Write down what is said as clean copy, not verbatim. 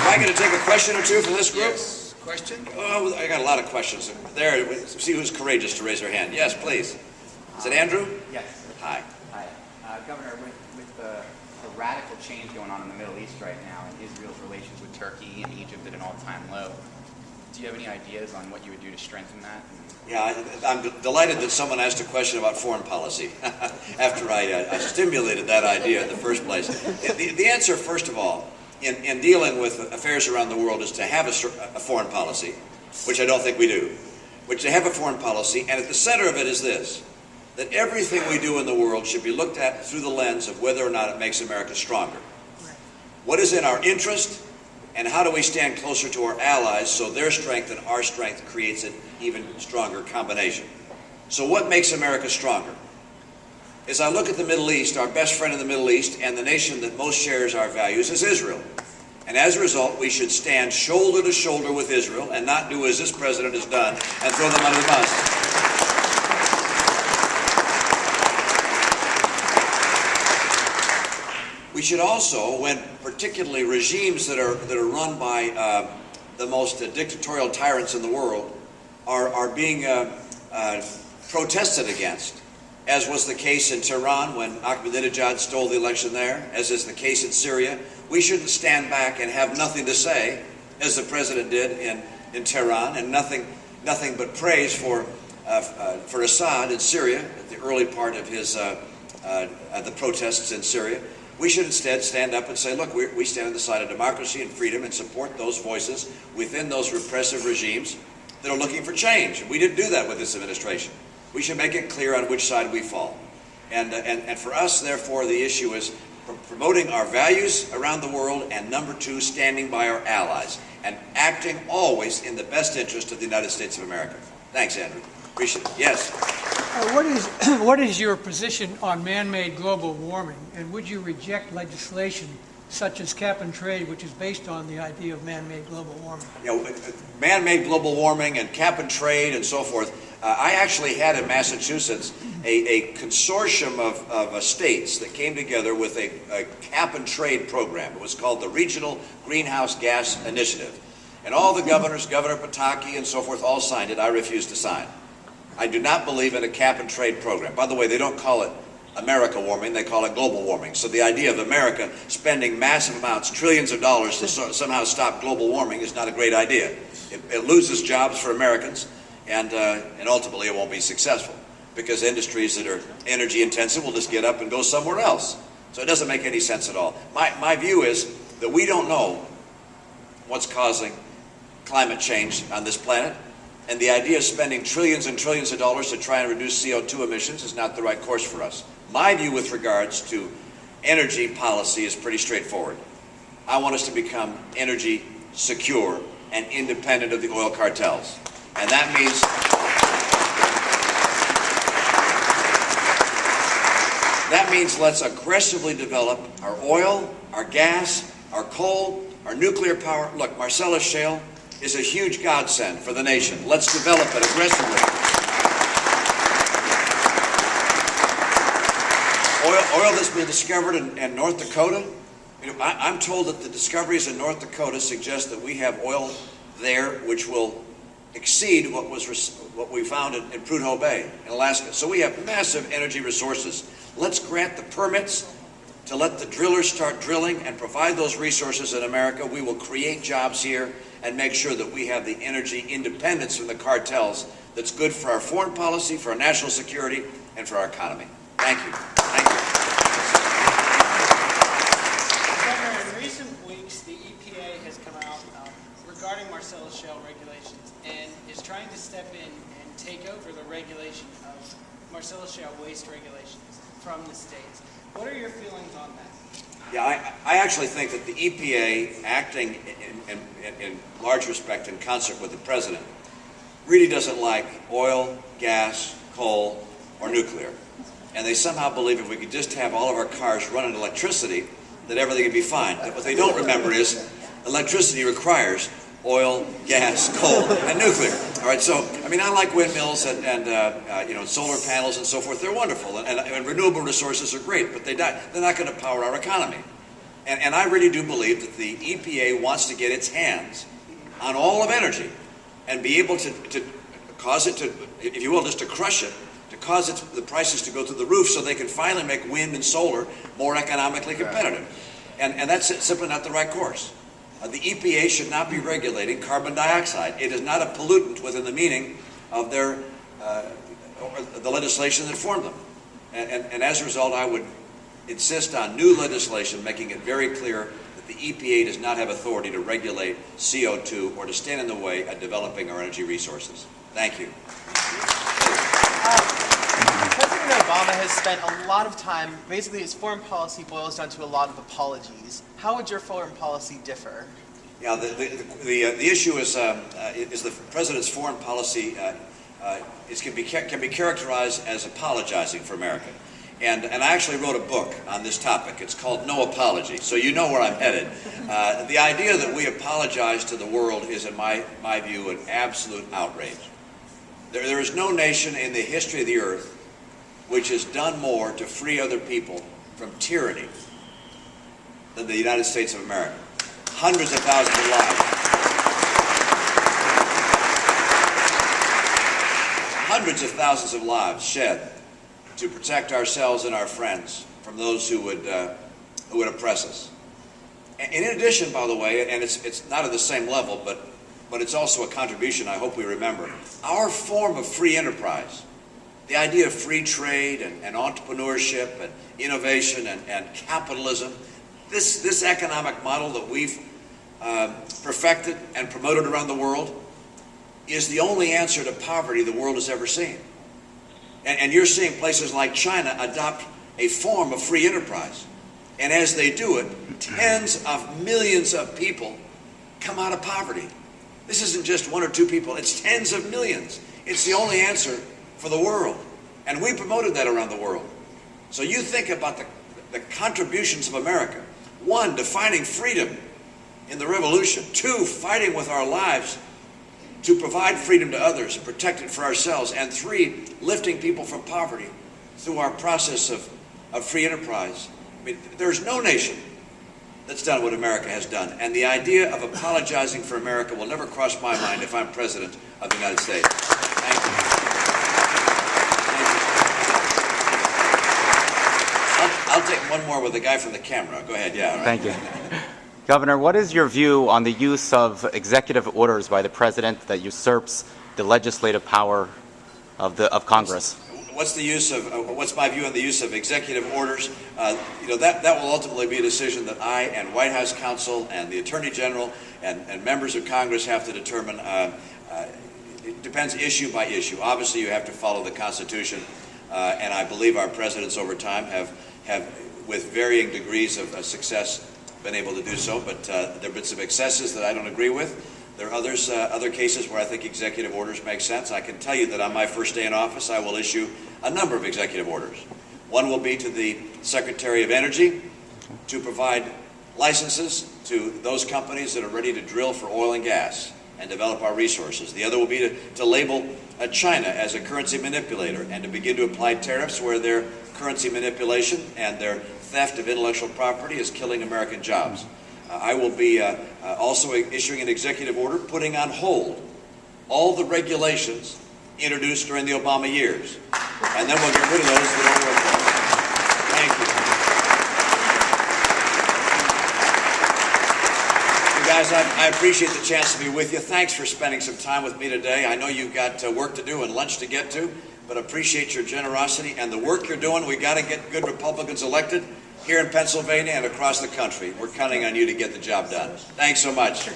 Am I going to take a question or two from this group? Yes. Question? Oh, I got a lot of questions. There, see who's courageous to raise their hand. Yes, please. Is it Andrew? Yes. Hi. Hi. Governor, with the radical change going on in the Middle East right now and Israel's relations with Turkey and Egypt at an all-time low, do you have any ideas on what you would do to strengthen that? Yeah, I'm delighted that someone asked a question about foreign policy after I stimulated that idea in the first place. The answer, first of all, in dealing with affairs around the world is to have a foreign policy, which I don't think we do, which to have a foreign policy, and at the center of it is this, that everything we do in the world should be looked at through the lens of whether or not it makes America stronger. What is in our interest, and how do we stand closer to our allies so their strength and our strength creates an even stronger combination? So what makes America stronger? As I look at the Middle East, our best friend in the Middle East and the nation that most shares our values is Israel. And as a result, we should stand shoulder to shoulder with Israel and not do as this president has done and throw them under the bus. We should also, when particularly regimes that are run by the most dictatorial tyrants in the world are being protested against, as was the case in Tehran when Ahmadinejad stole the election there, as is the case in Syria, we shouldn't stand back and have nothing to say, as the president did in Tehran, and nothing but praise for Assad in Syria at the early part of his the protests in Syria. We should instead stand up and say, look, we stand on the side of democracy and freedom and support those voices within those repressive regimes that are looking for change. And we didn't do that with this administration. We should make it clear on which side we fall. And for us, therefore, the issue is promoting our values around the world, and number two, standing by our allies and acting always in the best interest of the United States of America. Thanks, Andrew. Appreciate it. Yes. What is your position on man-made global warming, and would you reject legislation such as cap and trade, which is based on the idea of man-made global warming? You know, man-made global warming and cap and trade and so forth. I actually had in Massachusetts a consortium of states that came together with a cap and trade program. It was called the Regional Greenhouse Gas Initiative. And all the governors, Governor Pataki and so forth, all signed it. I refused to sign. I do not believe in a cap and trade program. By the way, they don't call it America warming, they call it global warming. So the idea of America spending massive amounts, trillions of dollars to somehow stop global warming is not a great idea. It loses jobs for Americans, and ultimately it won't be successful, because industries that are energy intensive will just get up and go somewhere else. So it doesn't make any sense at all. My view is that we don't know what's causing climate change on this planet. And the idea of spending trillions and trillions of dollars to try and reduce CO2 emissions is not the right course for us. My view with regards to energy policy is pretty straightforward. I want us to become energy secure and independent of the oil cartels. And that means let's aggressively develop our oil, our gas, our coal, our nuclear power. Look, Marcellus Shale is a huge godsend for the nation. Let's develop it aggressively. Oil that's been discovered in North Dakota. You know, I'm told that the discoveries in North Dakota suggest that we have oil there which will exceed what we found in Prudhoe Bay in Alaska. So we have massive energy resources. Let's grant the permits to let the drillers start drilling and provide those resources in America. We will create jobs here and make sure that we have the energy independence from the cartels that's good for our foreign policy, for our national security, and for our economy. Thank you. Thank you. Governor, in recent weeks, the EPA has come out regarding Marcellus Shale regulations and is trying to step in and take over the regulation of Marcellus Shale waste regulations from the states. What are your feelings on that? Yeah, I actually think that the EPA, acting in large respect in concert with the president, really doesn't like oil, gas, coal, or nuclear. And they somehow believe if we could just have all of our cars run on electricity, that everything would be fine. But what they don't remember is electricity requires oil, gas, coal, and nuclear. All right, so, I mean, I like windmills and you know, solar panels and so forth. They're wonderful, and renewable resources are great, but they're not going to power our economy. And I really do believe that the EPA wants to get its hands on all of energy and be able to cause it to, if you will, just to crush it, to cause the prices to go through the roof so they can finally make wind and solar more economically competitive. And that's simply not the right course. The EPA should not be regulating carbon dioxide. It is not a pollutant within the meaning of their or the legislation that formed them. And as a result, I would insist on new legislation making it very clear that the EPA does not have authority to regulate CO2 or to stand in the way of developing our energy resources. Thank you. President Obama has spent a lot of time, basically his foreign policy boils down to a lot of apologies. How would your foreign policy differ? Yeah, the issue is the president's foreign policy can be characterized as apologizing for America. And I actually wrote a book on this topic. It's called No Apology, so you know where I'm headed. The idea that we apologize to the world is, in my view, an absolute outrage. There is no nation in the history of the earth which has done more to free other people from tyranny than the United States of America. Hundreds of thousands of lives. Hundreds of thousands of lives shed to protect ourselves and our friends from those who would oppress us. And in addition, by the way, and it's not at the same level, but it's also a contribution I hope we remember, our form of free enterprise, the idea of free trade and entrepreneurship and innovation and capitalism, this economic model that we've perfected and promoted around the world is the only answer to poverty the world has ever seen. And you're seeing places like China adopt a form of free enterprise. And as they do it, tens of millions of people come out of poverty. This isn't just one or two people, it's tens of millions. It's the only answer for the world. And we promoted that around the world. So you think about the contributions of America. One, defining freedom in the revolution. Two, fighting with our lives to provide freedom to others and protect it for ourselves. And three, lifting people from poverty through our process of free enterprise. I mean, there's no nation that's done what America has done. And the idea of apologizing for America will never cross my mind if I'm President of the United States. Thank you. I'll take one more with the guy from the camera. Go ahead, yeah. All right. Thank you. Governor, what is your view on the use of executive orders by the President that usurps the legislative power of Congress? What's the use of? What's my view on the use of executive orders? That will ultimately be a decision that I and White House counsel and the Attorney General and members of Congress have to determine. It depends issue by issue. Obviously, you have to follow the Constitution, and I believe our presidents over time have with varying degrees of success, been able to do so. But there have been some excesses that I don't agree with. There are other cases where I think executive orders make sense. I can tell you that on my first day in office, I will issue a number of executive orders. One will be to the Secretary of Energy to provide licenses to those companies that are ready to drill for oil and gas and develop our resources. The other will be to label China as a currency manipulator and to begin to apply tariffs where their currency manipulation and their theft of intellectual property is killing American jobs. I will be also issuing an executive order putting on hold all the regulations introduced during the Obama years. And then we'll get rid of those that don't work for us. Thank you. You guys, I appreciate the chance to be with you. Thanks for spending some time with me today. I know you've got work to do and lunch to get to, but appreciate your generosity and the work you're doing. We've got to get good Republicans elected here in Pennsylvania and across the country. We're counting on you to get the job done. Thanks so much.